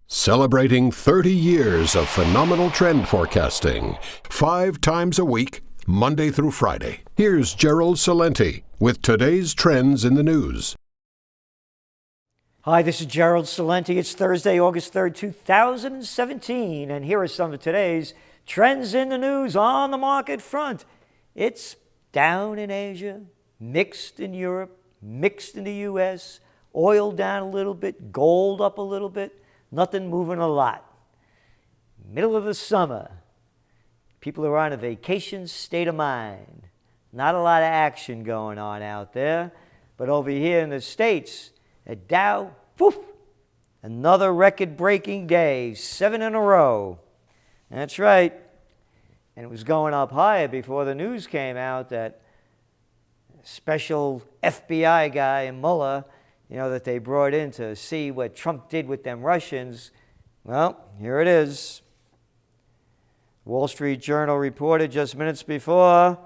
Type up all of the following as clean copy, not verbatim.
Celebrating 30 years of phenomenal trend forecasting, 5 times a week, Monday through Friday. Here's Gerald Celente with today's trends in the news. Hi, this is Gerald Celente. It's Thursday, August 3rd, 2017, and here are some of today's trends in the news on the market front. It's down in Asia, mixed in Europe, mixed in the U.S., oil down a little bit, gold up a little bit. Nothing moving a lot. Middle of the summer. People are on a vacation state of mind. Not a lot of action going on out there. But over here in the States, the Dow, poof, another record-breaking day, 7 in a row. That's right. And it was going up higher before the news came out that special FBI guy, Mueller, that they brought in to see what Trump did with them Russians. Well, here it is. Wall Street Journal reported just minutes before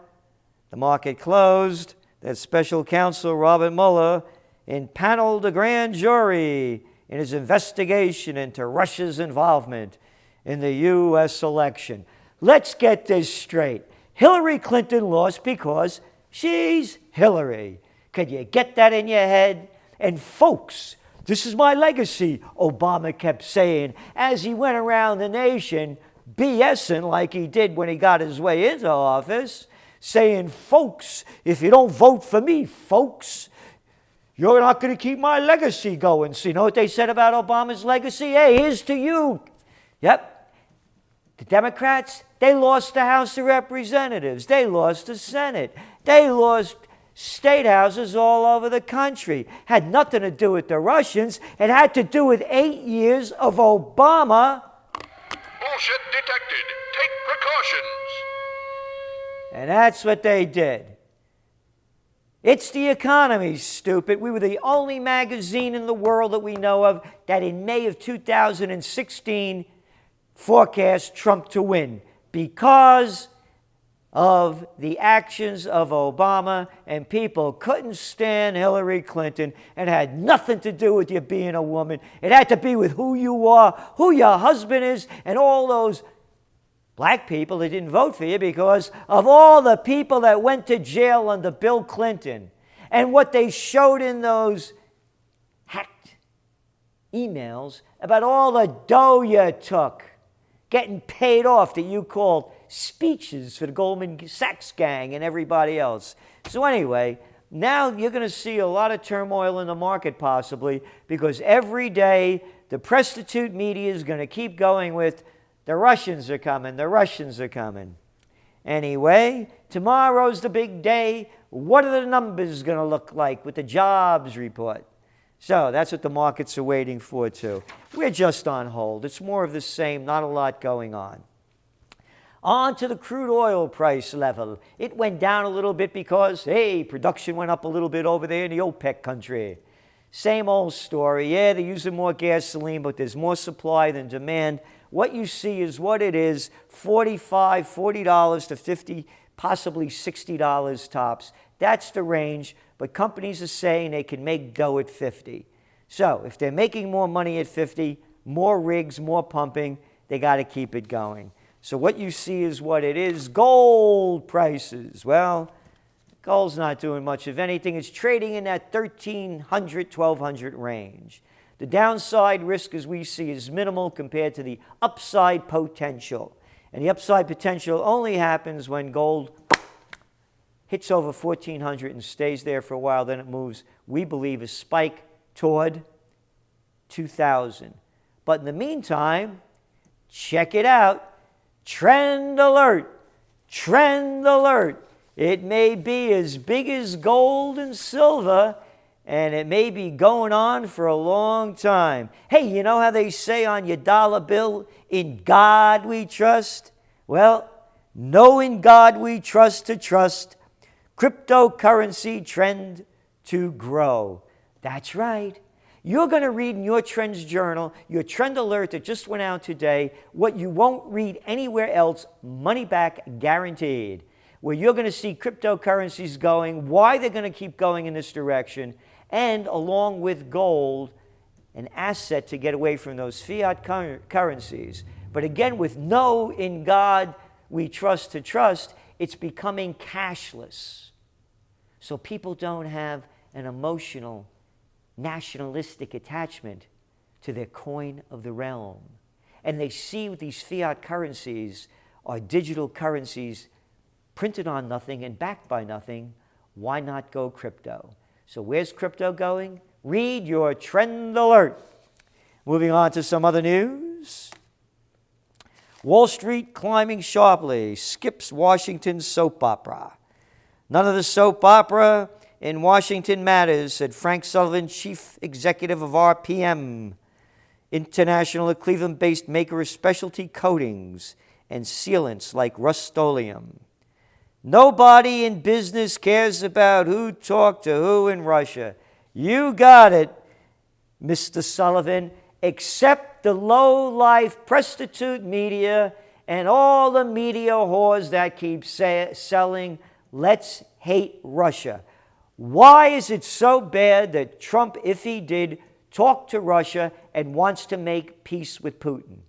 the market closed that special counsel Robert Mueller impaneled a grand jury in his investigation into Russia's involvement in the U.S. election. Let's get this straight. Hillary Clinton lost because she's Hillary. Could you get that in your head? And folks, this is my legacy, Obama kept saying as he went around the nation BSing like he did when he got his way into office, saying, folks, if you don't vote for me, folks, you're not going to keep my legacy going. So you know what they said about Obama's legacy? Hey, here's to you. Yep. The Democrats, they lost the House of Representatives. They lost the Senate. They lost state houses all over the country. Had nothing to do with the Russians. It had to do with 8 years of Obama. Bullshit detected. Take precautions. And that's what they did. It's the economy, stupid. We were the only magazine in the world that we know of that in May of 2016 forecast Trump to win because of the actions of Obama, and people couldn't stand Hillary Clinton, and it had nothing to do with you being a woman. It had to be with who you are, who your husband is, and all those black people that didn't vote for you because of all the people that went to jail under Bill Clinton and what they showed in those hacked emails about all the dough you took, getting paid off that you called speeches for the Goldman Sachs gang and everybody else. So anyway, now you're going to see a lot of turmoil in the market possibly because every day the prostitute media is going to keep going with the Russians are coming, the Russians are coming. Anyway, tomorrow's the big day. What are the numbers going to look like with the jobs report? So that's what the markets are waiting for too. We're just on hold. It's more of the same, not a lot going on. On to the crude oil price level. It went down a little bit because, hey, production went up a little bit over there in the OPEC country. Same old story. Yeah, they're using more gasoline, but there's more supply than demand. What you see is what it is, $40 to $50, possibly $60 tops. That's the range, but companies are saying they can make dough at 50. So if they're making more money at 50, more rigs, more pumping, they got to keep it going. So what you see is what it is. Gold prices. Well, gold's not doing much of anything. It's trading in that 1,300, 1,200 range. The downside risk, as we see, is minimal compared to the upside potential. And the upside potential only happens when gold hits over 1,400 and stays there for a while. Then it moves, we believe, a spike toward 2,000. But in the meantime, check it out. Trend alert, trend alert. It may be as big as gold and silver, and it may be going on for a long time. Hey, you know how they say on your dollar bill, in God we trust? Well, know in God we trust to trust. Cryptocurrency trend to grow. That's right. You're going to read in your Trends Journal, your trend alert that just went out today, what you won't read anywhere else, money back guaranteed, where you're going to see cryptocurrencies going, why they're going to keep going in this direction, and along with gold, an asset to get away from those fiat currencies. But again, with no in God we trust to trust, it's becoming cashless. So people don't have an emotional, nationalistic attachment to their coin of the realm. And they see with these fiat currencies are digital currencies printed on nothing and backed by nothing. Why not go crypto? So where's crypto going? Read your trend alert. Moving on to some other news. Wall Street climbing sharply, skips Washington's soap opera. None of the soap opera in Washington matters, said Frank Sullivan, chief executive of RPM International, a Cleveland-based maker of specialty coatings and sealants like Rust-Oleum. Nobody in business cares about who talked to who in Russia. You got it, Mr. Sullivan, except the low-life prostitute media and all the media whores that keep selling, let's hate Russia. Why is it so bad that Trump, if he did, talked to Russia and wants to make peace with Putin?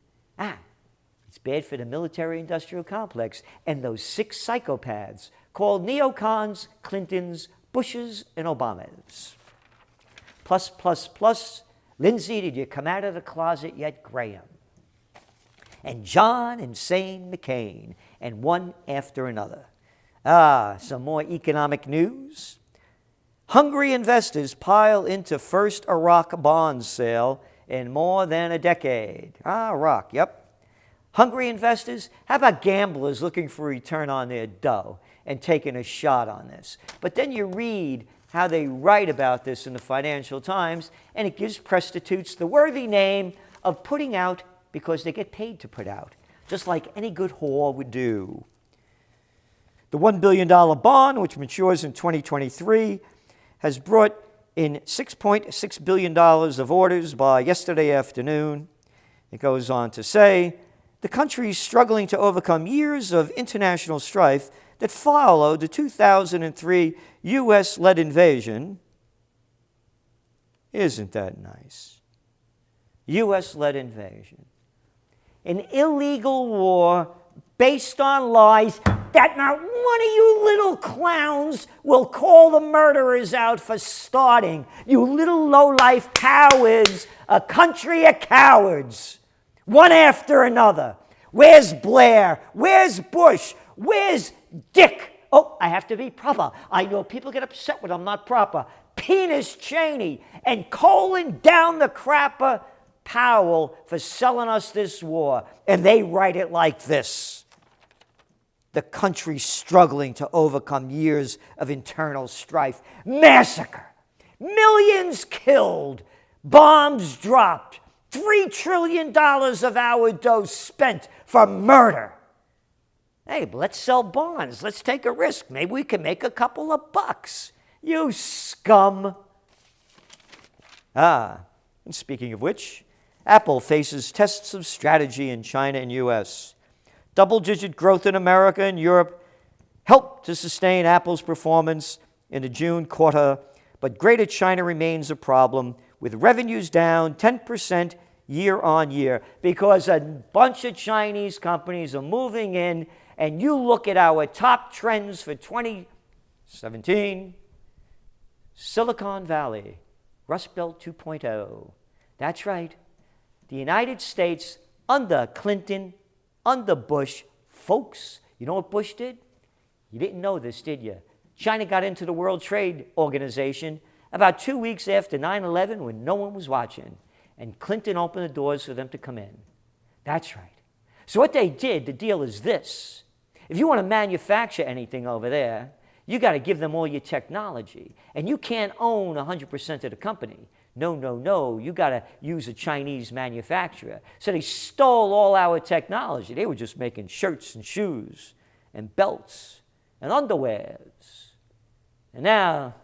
It's bad for the military-industrial complex and those 6 psychopaths called neocons, Clintons, Bushes, and Obamas. Plus, Lindsay, did you come out of the closet yet, Graham? And John Insane McCain, and one after another. Some more economic news. Hungry investors pile into first Iraq bond sale in more than a decade. Iraq, yep. Hungry investors? How about gamblers looking for a return on their dough and taking a shot on this? But then you read how they write about this in the Financial Times, and it gives prostitutes the worthy name of putting out because they get paid to put out, just like any good whore would do. The $1 billion bond, which matures in 2023, has brought in $6.6 billion of orders by yesterday afternoon. It goes on to say, the country is struggling to overcome years of international strife that followed the 2003 U.S.-led invasion. Isn't that nice? U.S.-led invasion. An illegal war based on lies that not one of you little clowns will call the murderers out for starting. You little low-life cowards, a country of cowards. One after another. Where's Blair? Where's Bush? Where's Dick? Oh, I have to be proper. I know people get upset when I'm not proper. Penis Cheney and Colin down the crapper Powell for selling us this war. And they write it like this. The country struggling to overcome years of internal strife. Massacre. Millions killed. Bombs dropped. $3 trillion of our dough spent for murder. Hey, but let's sell bonds. Let's take a risk. Maybe we can make a couple of bucks. You scum. And speaking of which, Apple faces tests of strategy in China and U.S. Double-digit growth in America and Europe helped to sustain Apple's performance in the June quarter, but Greater China remains a problem, with revenues down 10% year on year because a bunch of Chinese companies are moving in, and you look at our top trends for 2017, Silicon Valley, Rust Belt 2.0. That's right. The United States under Clinton, under Bush, folks, you know what Bush did? You didn't know this, did you? China got into the World Trade Organization about 2 weeks after 9/11 when no one was watching. And Clinton opened the doors for them to come in. That's right. So what they did, the deal is this. If you want to manufacture anything over there, you got to give them all your technology. And you can't own 100% of the company. No. You got to use a Chinese manufacturer. So they stole all our technology. They were just making shirts and shoes and belts and underwears. And now,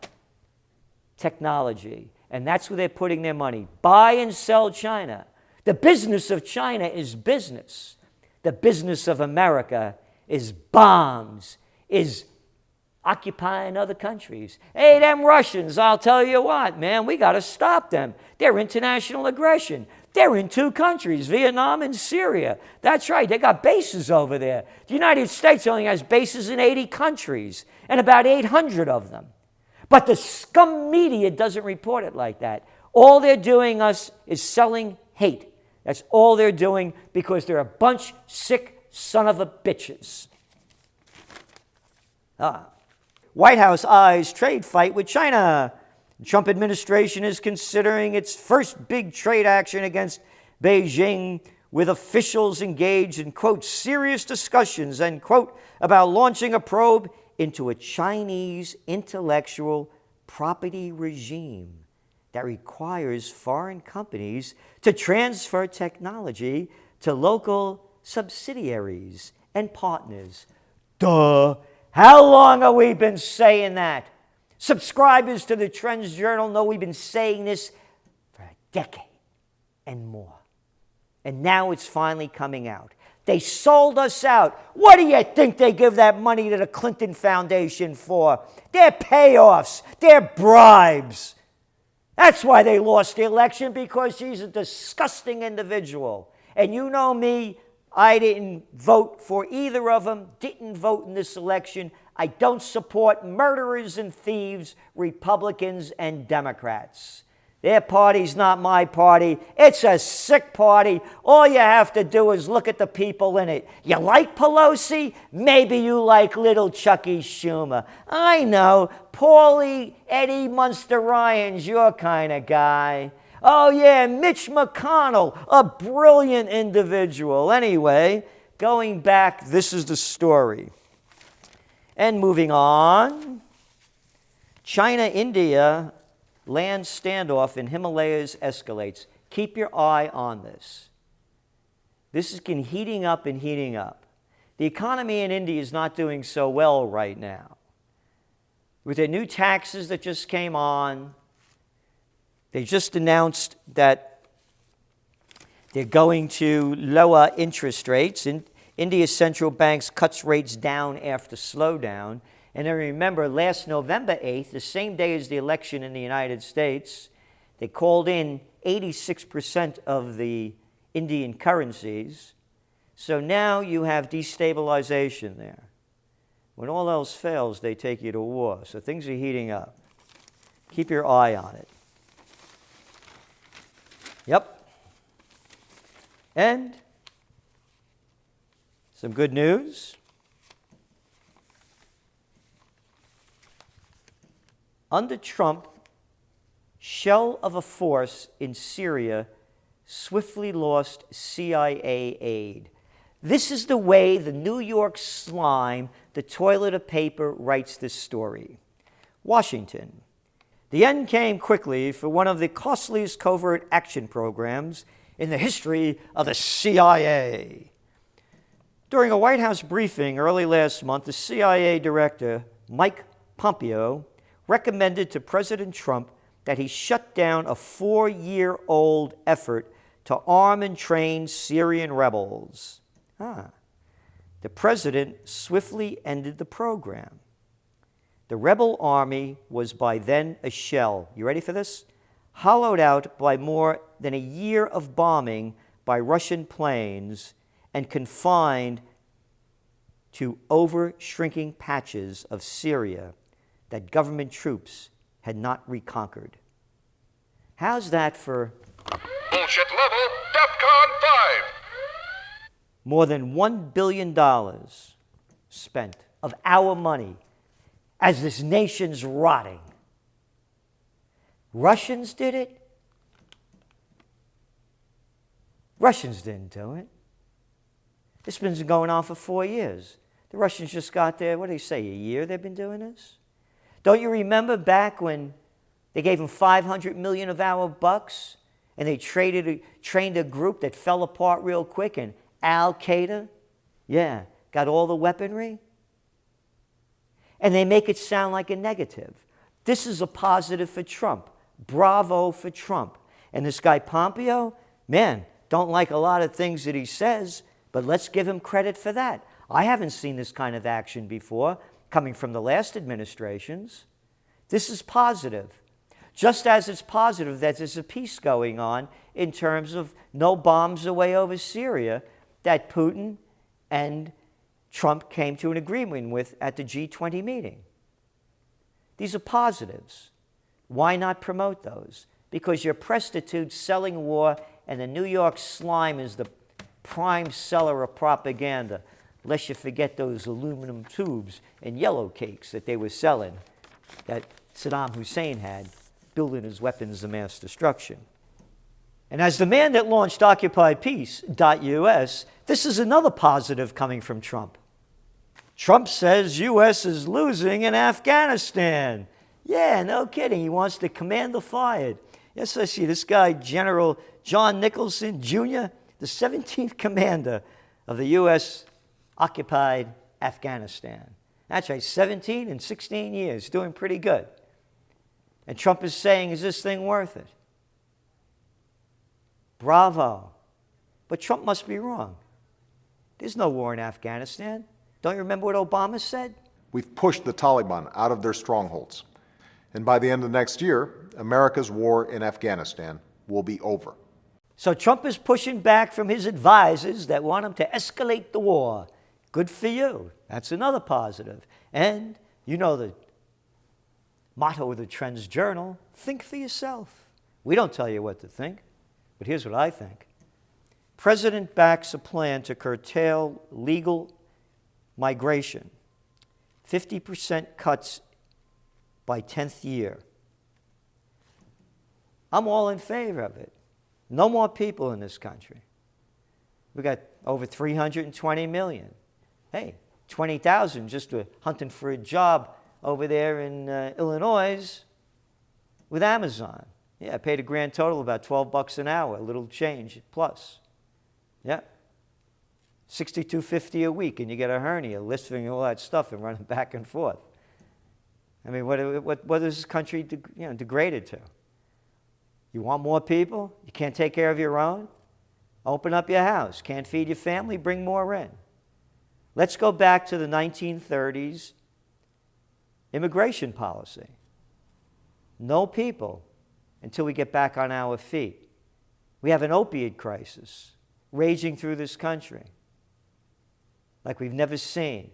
technology. And that's where they're putting their money. Buy and sell China. The business of China is business. The business of America is bombs, is occupying other countries. Hey, them Russians, I'll tell you what, man, we got to stop them. They're international aggression. They're in 2 countries, Vietnam and Syria. That's right, they got bases over there. The United States only has bases in 80 countries, and about 800 of them. But the scum media doesn't report it like that. All they're doing is selling hate. That's all they're doing, because they're a bunch sick son of a bitches. White House eyes trade fight with China. The Trump administration is considering its first big trade action against Beijing, with officials engaged in, quote, serious discussions, end quote, about launching a probe into a Chinese intellectual property regime that requires foreign companies to transfer technology to local subsidiaries and partners. Duh! How long have we been saying that? Subscribers to the Trends Journal know we've been saying this for a decade and more. And now it's finally coming out. They sold us out. What do you think they give that money to the Clinton Foundation for? They're payoffs. They're bribes. That's why they lost the election, because she's a disgusting individual. And you know me, I didn't vote for either of them, didn't vote in this election. I don't support murderers and thieves, Republicans and Democrats. Their party's not my party. It's a sick party. All you have to do is look at the people in it. You like Pelosi? Maybe you like little Chucky Schumer. I know. Paulie, Eddie Munster Ryan's your kind of guy. Oh, yeah, Mitch McConnell, a brilliant individual. Anyway, going back, this is the story. And moving on, China-India land standoff in Himalayas escalates. Keep your eye on this. This is heating up and heating up. The economy in India is not doing so well right now. With their new taxes that just came on, they just announced that they're going to lower interest rates. India's central bank cuts rates down after slowdown. And I remember last November 8th, the same day as the election in the United States, they called in 86% of the Indian currencies. So now you have destabilization there. When all else fails, they take you to war. So things are heating up. Keep your eye on it. Yep. And some good news. Under Trump, shell of a force in Syria swiftly lost CIA aid. This is the way the New York slime, the toilet of paper, writes this story. Washington. The end came quickly for one of the costliest covert action programs in the history of the CIA. During a White House briefing early last month, the CIA director, Mike Pompeo, recommended to President Trump that he shut down a 4-year-old effort to arm and train Syrian rebels. The president swiftly ended the program. The rebel army was by then a shell. You ready for this? Hollowed out by more than a year of bombing by Russian planes and confined to over-shrinking patches of Syria that government troops had not reconquered. How's that for Bullshit level, DEFCON 5. more than $1 billion spent of our money as this nation's rotting? Russians did it? Russians didn't do it. It's been going on for 4 years. The Russians just got there, what do they say, a year they've been doing this? Don't you remember back when they gave them $500 million of our bucks and they trained a group that fell apart real quick, and Al-Qaeda, got all the weaponry? And they make it sound like a negative. This is a positive for Trump. Bravo for Trump. And this guy Pompeo, man, don't like a lot of things that he says, but let's give him credit for that. I haven't seen this kind of action before. coming from the last administrations. This is positive. Just as it's positive that there's a peace going on in terms of no bombs away over Syria that Putin and Trump came to an agreement with at the G20 meeting. These are positives. Why not promote those? Because you're prostitutes selling war, and the New York slime is the prime seller of propaganda, lest you forget those aluminum tubes and yellow cakes that they were selling that Saddam Hussein had, building his weapons of mass destruction. And as the man that launched OccupyPeace.us, this is another positive coming from Trump. Trump says U.S. is losing in Afghanistan. Yeah, no kidding. He wants to command the fired. Yes, I see this guy, General John Nicholson, Jr., the 17th commander of the U.S. occupied Afghanistan. That's right, 17 in 16 years, doing pretty good. And Trump is saying, is this thing worth it? Bravo. But Trump must be wrong. There's no war in Afghanistan. Don't you remember what Obama said? We've pushed the Taliban out of their strongholds. And by the end of next year, America's war in Afghanistan will be over. So Trump is pushing back from his advisors that want him to escalate the war. Good for you. That's another positive. And you know the motto of the TrendsJournal, think for yourself. We don't tell you what to think, but here's what I think. President backs a plan to curtail legal migration, 50% cuts by 10th year. I'm all in favor of it. No more people in this country. We got over 320 million. Hey, 20,000 just hunting for a job over there in Illinois with Amazon. Yeah, I paid a grand total about $12 an hour, a little change plus. Yeah. $62.50 a week, and you get a hernia, lifting all that stuff and running back and forth. I mean, what is this country degraded to? You want more people? You can't take care of your own? Open up your house. Can't feed your family? Bring more in. Let's go back to the 1930s immigration policy. No people until we get back on our feet. We have an opiate crisis raging through this country like we've never seen.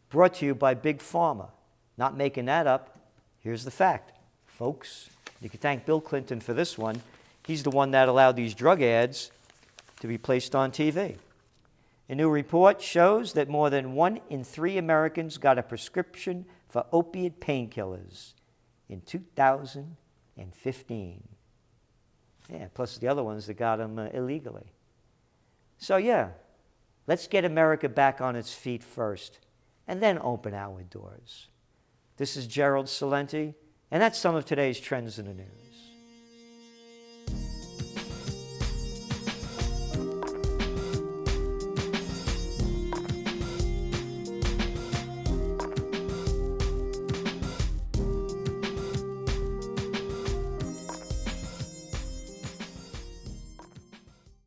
Brought to you by Big Pharma. Not making that up. Here's the fact, folks. You can thank Bill Clinton for this one. He's the one that allowed these drug ads to be placed on TV. A new report shows that more than 1 in 3 Americans got a prescription for opiate painkillers in 2015. Yeah, plus the other ones that got them illegally. So yeah, let's get America back on its feet first, and then open our doors. This is Gerald Celente, and that's some of today's trends in the news.